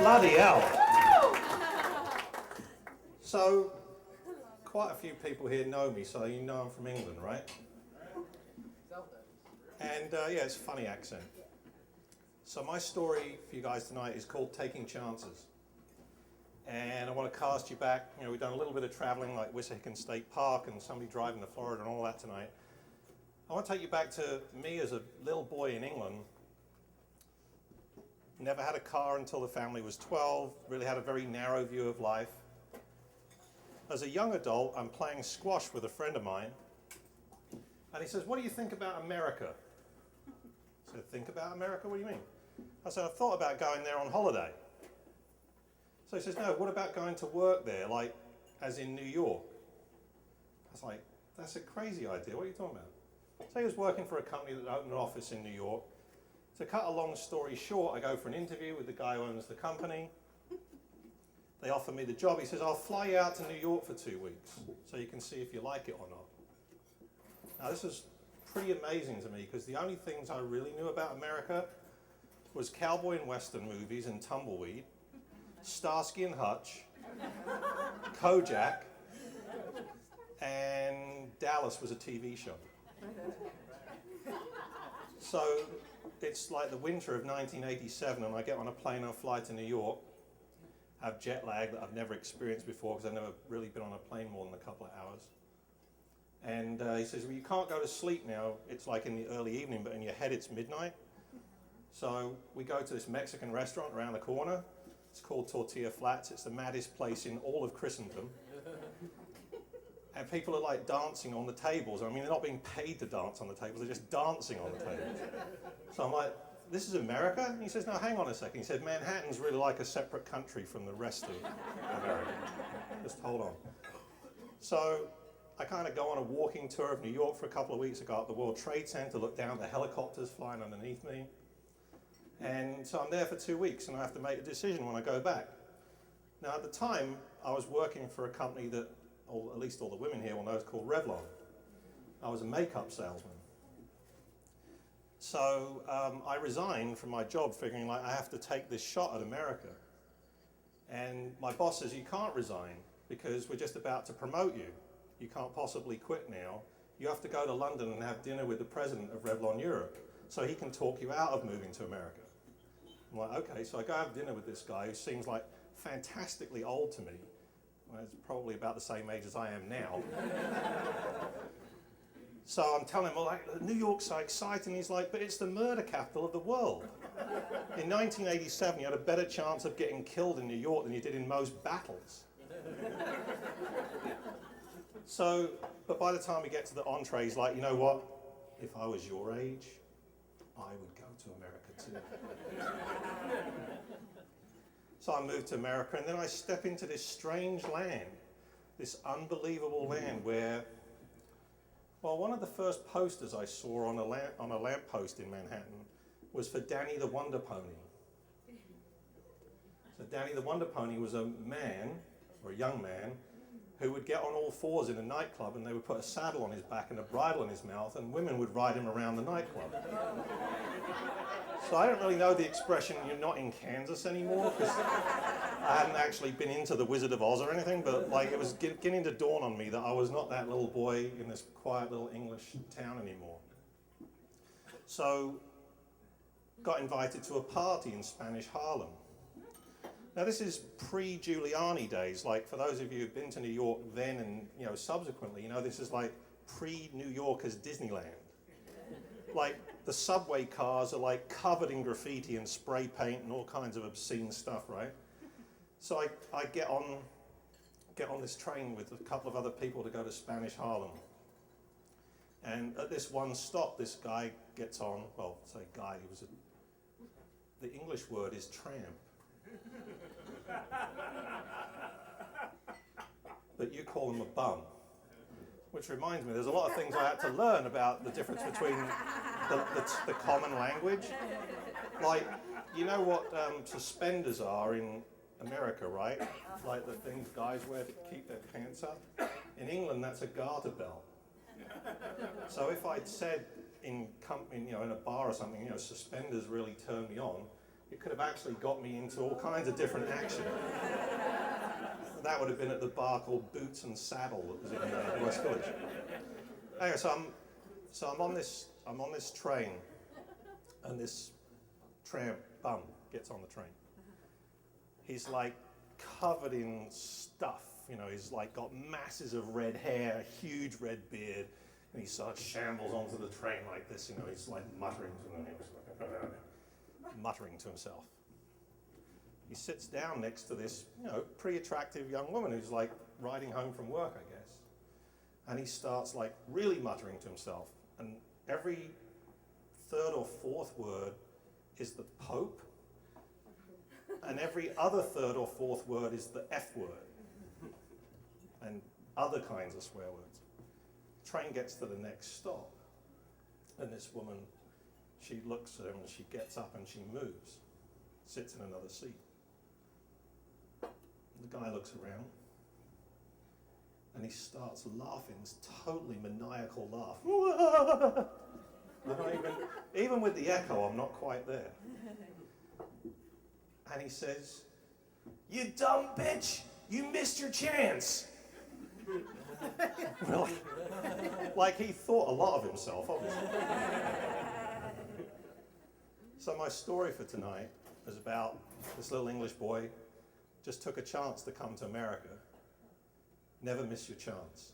Bloody hell. So, quite a few people here know me, so you know I'm from England, right? And yeah, it's a funny accent. So my story for you guys tonight is called Taking Chances. And I want to cast you back. You know, we've done a little bit of traveling like Wissahickon State Park and somebody driving to Florida and all that tonight. I want to take you back to me as a little boy in England. Never had a car until the family was 12, really had a very narrow view of life. As a young adult, I'm playing squash with a friend of mine, and he says, "What do you think about America?" I said, "Think about America? What do you mean?" I said, "I've thought about going there on holiday." So he says, "No, what about going to work there, like as in New York?" I was like, "That's a crazy idea. What are you talking about?" So he was working for a company that opened an office in New York. To cut a long story short, I go for an interview with the guy who owns the company. They offer me the job. He says, "I'll fly you out to New York for 2 weeks so you can see if you like it or not." Now this was pretty amazing to me because the only things I really knew about America was cowboy and western movies and Tumbleweed, Starsky and Hutch, Kojak, and Dallas was a TV show. So it's like the winter of 1987 and I get on a plane and fly to New York, have jet lag that I've never experienced before because I've never really been on a plane more than a couple of hours. And he says, "Well, you can't go to sleep now. It's like in the early evening, but in your head it's midnight." So we go to this Mexican restaurant around the corner. It's called Tortilla Flats. It's the maddest place in all of Christendom. And people are like dancing on the tables. I mean, they're not being paid to dance on the tables. They're just dancing on the tables. So I'm like, "This is America?" And he says, "No, hang on a second." He said, "Manhattan's really like a separate country from the rest of America. Just hold on." So I kind of go on a walking tour of New York for a couple of weeks. I go up the World Trade Center, look down at the helicopters flying underneath me. And so I'm there for 2 weeks and I have to make a decision when I go back. Now at the time, I was working for a company that, or at least all the women here will know, is called Revlon. I was a makeup salesman. So I resigned from my job figuring like I have to take this shot at America. And my boss says, "You can't resign because we're just about to promote you. You can't possibly quit now. You have to go to London and have dinner with the president of Revlon Europe so he can talk you out of moving to America." I'm like, okay, so I go have dinner with this guy who seems like fantastically old to me. Well, he's probably about the same age as I am now. So I'm telling him, "Well, like, New York's so exciting." He's like, "But it's the murder capital of the world. In 1987, you had a better chance of getting killed in New York than you did in most battles." So, but by the time we get to the entree, he's like, "You know what? If I was your age, I would go to America too." So I moved to America, and then I step into this strange land, this unbelievable land where, well, one of the first posters I saw on a lamppost in Manhattan was for Danny the Wonder Pony. So Danny the Wonder Pony was a man, or a young man, who would get on all fours in a nightclub and they would put a saddle on his back and a bridle in his mouth and women would ride him around the nightclub. So I don't really know the expression "you're not in Kansas anymore" because I hadn't actually been into the Wizard of Oz or anything, but like it was beginning to dawn on me that I was not that little boy in this quiet little English town anymore. So got invited to a party in Spanish Harlem. Now this is pre-Giuliani days, like for those of you who've been to New York then and subsequently, this is like pre-New Yorkers Disneyland. Like the subway cars are like covered in graffiti and spray paint and all kinds of obscene stuff, right? So I get on this train with a couple of other people to go to Spanish Harlem. And at this one stop, this guy gets on, well, say guy, the English word is tramp. But you call him a bum, which reminds me, there's a lot of things I had to learn about the difference between the common language. Like, you know what suspenders are in America, right? Like the things guys wear to keep their pants up. In England, that's a garter belt. So if I'd said in a bar or something, suspenders really turn me on, It could have actually got me into all kinds of different action. That would have been at the bar called Boots and Saddle that was in West Village. Anyway, so I'm on this train, and this tramp bum gets on the train. He's like covered in stuff, you know, he's like got masses of red hair, huge red beard, and he sort of shambles onto the train like this, you know, he's like muttering to himself. He sits down next to this, you know, pretty attractive young woman who's like riding home from work, I guess. And he starts like really muttering to himself, and every third or fourth word is the Pope, and every other third or fourth word is the F word, and other kinds of swear words. Train gets to the next stop, and this woman, she looks at him and she gets up and she moves, sits in another seat. The guy looks around, and he starts laughing, this totally maniacal laugh. Even with the echo, I'm not quite there. And he says, "You dumb bitch, you missed your chance." Well, like he thought a lot of himself, obviously. So my story for tonight is about this little English boy just took a chance to come to America. Never miss your chance.